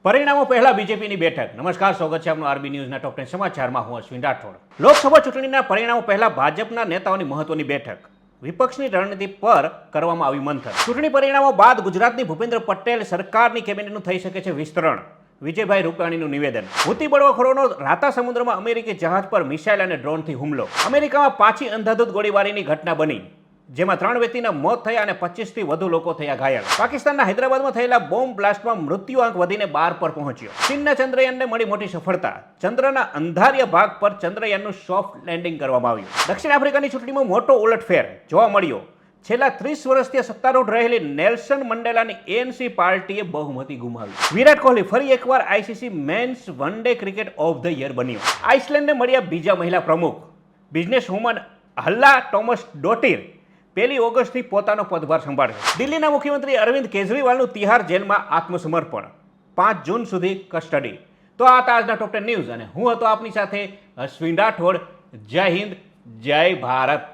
પરિણામો પહેલા બીજેપીની બેઠક. નમસ્કાર, સ્વાગત છે આપનું આરબી ન્યૂઝના ટોપ 10 સમાચારમાં. હું અશ્વિન રાઠોડ. લોકસભા ચૂંટણીના પરિણામો પહેલા ભાજપના નેતાઓની મહત્વની બેઠક. વિપક્ષની રણનીતિ પર કરવામાં આવી મંથન. ચૂંટણી પરિણામો બાદ ગુજરાતની ભૂપેન્દ્ર પટેલ સરકારની કેબિનેટનું થઈ શકે છે વિસ્તરણ. વિજયભાઈ રૂપાણીનું નિવેદન. હુતી બળવાખોરોનો રાતા સમુદ્રમાં અમેરિકી જહાજ પર મિસાઇલ અને ડ્રોનથી હુમલો. અમેરિકામાં પાછી અંધાધૂંધ ગોળીબારીની ઘટના બની, જેમાં 3 વ્યક્તિના મોત થયા અને 25થી વધુ લોકો થયા ઘાયલ. પાકિસ્તાનના હૈદરાબાદમાં થયેલા બોમ્બ બ્લાસ્ટમાં મૃત્યુઆંક વધીને 12 પર પહોંચ્યો. ચીનના ચંદ્રયાનને મળી મોટી સફળતા. ચંદ્રના અંધારિયા ભાગ પર ચંદ્રયાનનું સોફ્ટ લેન્ડિંગ કરવામાં આવ્યું. દક્ષિણ આફ્રિકાની ચૂંટણીમાં મોટો ઉલટફેર જોવા મળ્યો. છેલ્લા 30 વર્ષથી સત્તારૂઢ રહેલી નેલ્સન મંડેલાની ANC પાર્ટીએ બહુમતી ગુમાવી. વિરાટ કોહલી ફરી એકવાર ICC men's one day cricket of the year બન્યો. આઇસલેન્ડને મળ્યા બીજા મહિલા પ્રમુખ. Business woman Halla Tomasdottir 1 ઓગસ્ટથી પોતાનો પદભાર સંભાળશે. દિલ્હીના મુખ્યમંત્રી અરવિંદ કેજરીવાલનું તિહાર જેલમાં આત્મસમર્પણ. 5 જૂન સુધી કસ્ટડી. તો આ હતા આજના ટોપ 10 ન્યૂઝ અને હું હતો આપની સાથે અશ્વિન રાઠોડ. જય હિન્દ, જય ભારત.